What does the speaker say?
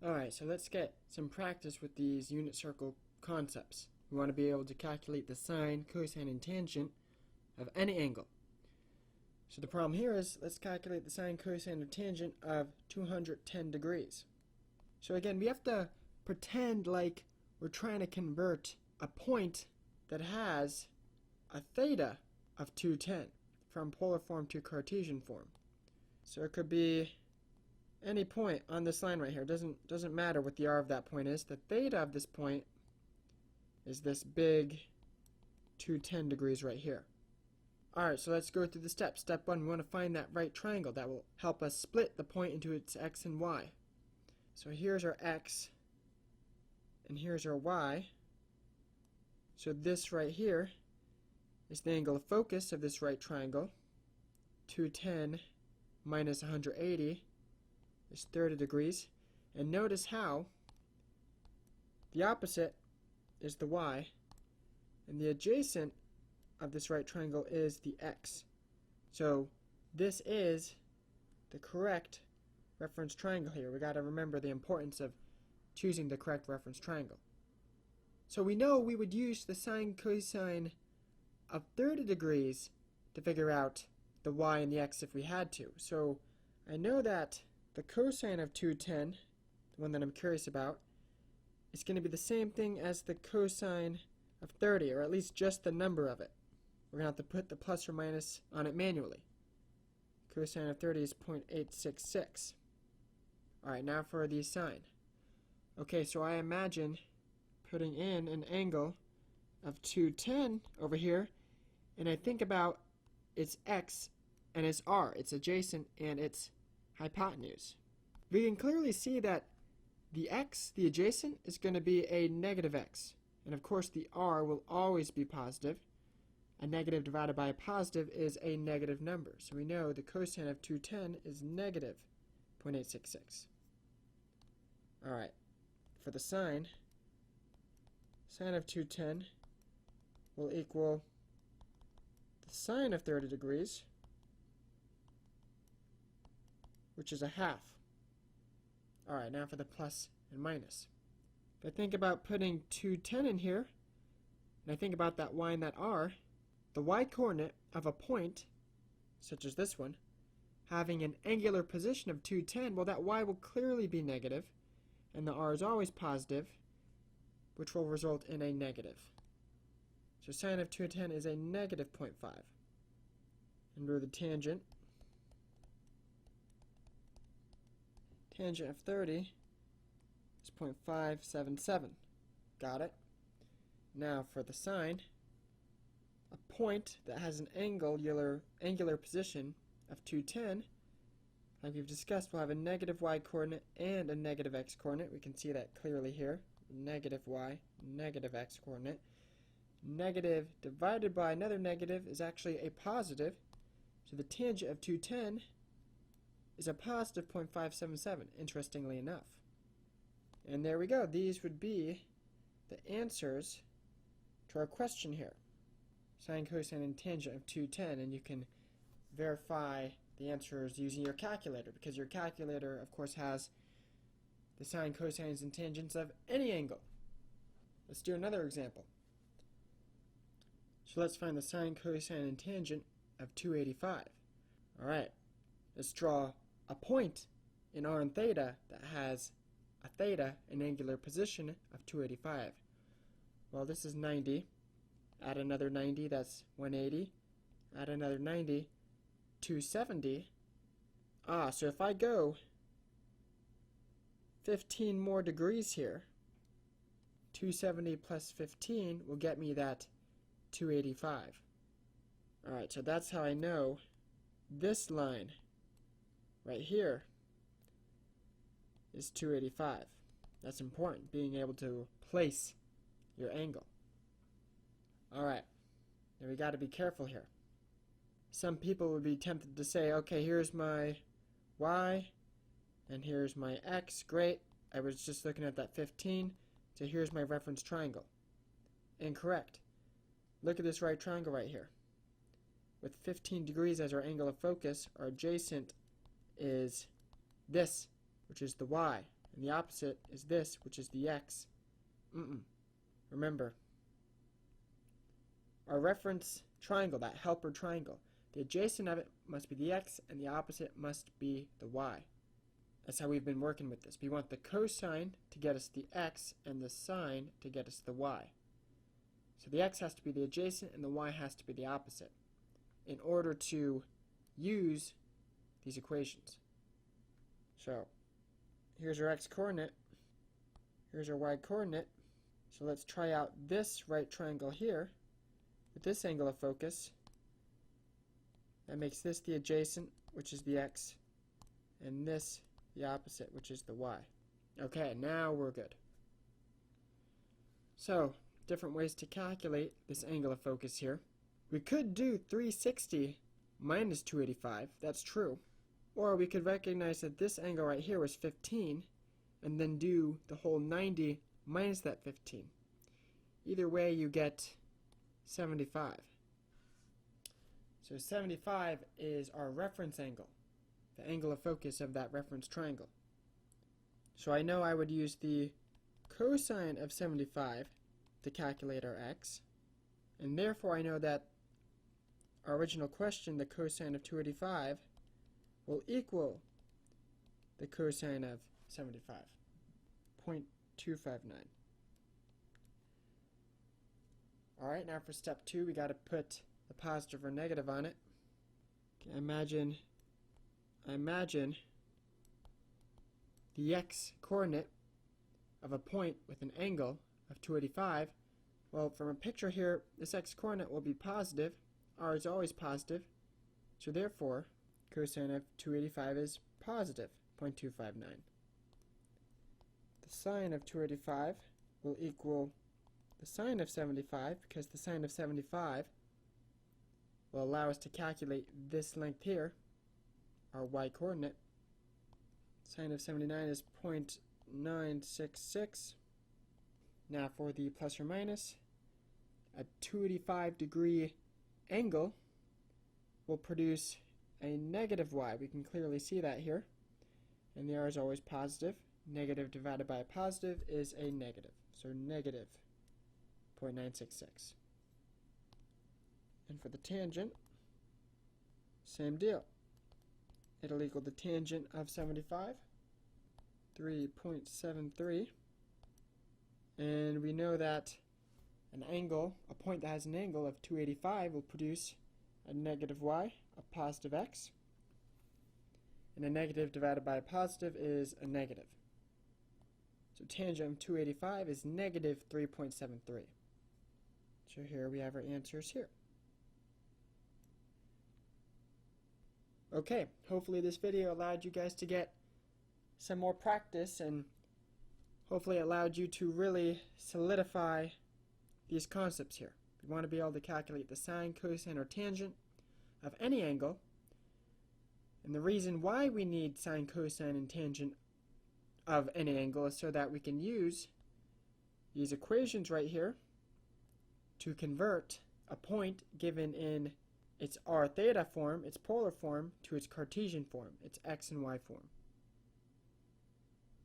Alright, so let's get some practice with these unit circle concepts. We want to be able to calculate the sine, cosine, and tangent of any angle. So the problem here is, let's calculate the sine, cosine, and tangent of 210 degrees. So again, we have to pretend like we're trying to convert a point that has a theta of 210 from polar form to Cartesian form. So it could be any point on this line right here. Doesn't matter what the r of that point is. The theta of this point is this big 210 degrees right here. Alright, so let's go through the steps. Step 1, we want to find that right triangle that will help us split the point into its x and y. So here's our x and here's our y. So this right here is the angle of focus of this right triangle. 210 minus 180 is 30 degrees. And notice how the opposite is the y, and the adjacent of this right triangle is the x. So this is the correct reference triangle here. We got to remember the importance of choosing the correct reference triangle. So we know we would use the sine cosine of 30 degrees to figure out the y and the x if we had to. So I know that the cosine of 210, the one that I'm curious about, is going to be the same thing as the cosine of 30, or at least just the number of it. We're going to have to put the plus or minus on it manually. Cosine of 30 is 0.866. Alright, now for the sine. Okay, so I imagine putting in an angle of 210 over here, and I think about its x and its r, its adjacent and its hypotenuse. We can clearly see that the x, the adjacent, is going to be a negative x. And of course the r will always be positive. A negative divided by a positive is a negative number. So we know the cosine of 210 is negative 0.866. Alright, for the sine of 210 will equal the sine of 30 degrees, which is a half. Alright, now for the plus and minus. If I think about putting 210 in here, and I think about that y and that r, the y-coordinate of a point, such as this one, having an angular position of 210, well, that y will clearly be negative, and the r is always positive, which will result in a negative. So sine of 210 is a negative 0.5. And do the tangent. Tangent of 30 is 0.577. Got it? Now for the sine, a point that has an angular position of 210, like we've discussed, will have a negative y-coordinate and a negative x-coordinate. We can see that clearly here. Negative y, negative x-coordinate. Negative divided by another negative is actually a positive. So the tangent of 210 is a positive 0.577, interestingly enough. And there we go. These would be the answers to our question here. Sine, cosine, and tangent of 210, and you can verify the answers using your calculator, because your calculator, of course, has the sine, cosines, and tangents of any angle. Let's do another example. So let's find the sine, cosine, and tangent of 285. Alright, let's draw a point in r and theta that has a theta, an angular position of 285. Well, this is 90. Add another 90, that's 180. Add another 90, 270. So if I go 15 more degrees here, 270 plus 15 will get me that 285. Alright, so that's how I know this line right here is 285. That's important, being able to place your angle. Alright, now we got to be careful here. Some people would be tempted to say, okay, here's my y, and here's my x. Great, I was just looking at that 15, so here's my reference triangle. Incorrect. Look at this right triangle right here. With 15 degrees as our angle of focus, our adjacent is this, which is the y. and the opposite is this, which is the x. Remember, our reference triangle, that helper triangle, the adjacent of it must be the x and the opposite must be the y. That's how we've been working with this. We want the cosine to get us the x and the sine to get us the y. So the x has to be the adjacent and the y has to be the opposite in order to use these equations. So here's our x coordinate, here's our y coordinate. So let's try out this right triangle here with this angle of focus. That makes this the adjacent, which is the x, and this the opposite, which is the y. Okay, now we're good. So, different ways to calculate this angle of focus here. We could do 360 minus 285, that's true. Or we could recognize that this angle right here was 15, and then do the whole 90 minus that 15. Either way, you get 75. So 75 is our reference angle, the angle of focus of that reference triangle. So I know I would use the cosine of 75 to calculate our x, and therefore I know that our original question, the cosine of 285, will equal the cosine of 75, 0.259. Alright, now for step 2, we got to put the positive or negative on it. Okay, I imagine the x coordinate of a point with an angle of 285. Well, from a picture here, this x coordinate will be positive. R is always positive. So therefore, cosine of 285 is positive 0.259. The sine of 285 will equal the sine of 75, because the sine of 75 will allow us to calculate this length here, our y coordinate. Sine of 79 is 0.966. Now for the plus or minus, a 285 degree angle will produce a negative y. We can clearly see that here. And the r is always positive. Negative divided by a positive is a negative. So negative 0.966. And for the tangent, same deal. It'll equal the tangent of 75, 3.73. And we know that an angle, a point that has an angle of 285 will produce a negative y, a positive x. And a negative divided by a positive is a negative. So tangent of 285 is negative 3.73. So here we have our answers here. Okay, hopefully this video allowed you guys to get some more practice and hopefully allowed you to really solidify these concepts here. We want to be able to calculate the sine, cosine, or tangent of any angle. And the reason why we need sine, cosine, and tangent of any angle is so that we can use these equations right here to convert a point given in its r theta form, its polar form, to its Cartesian form, its x and y form.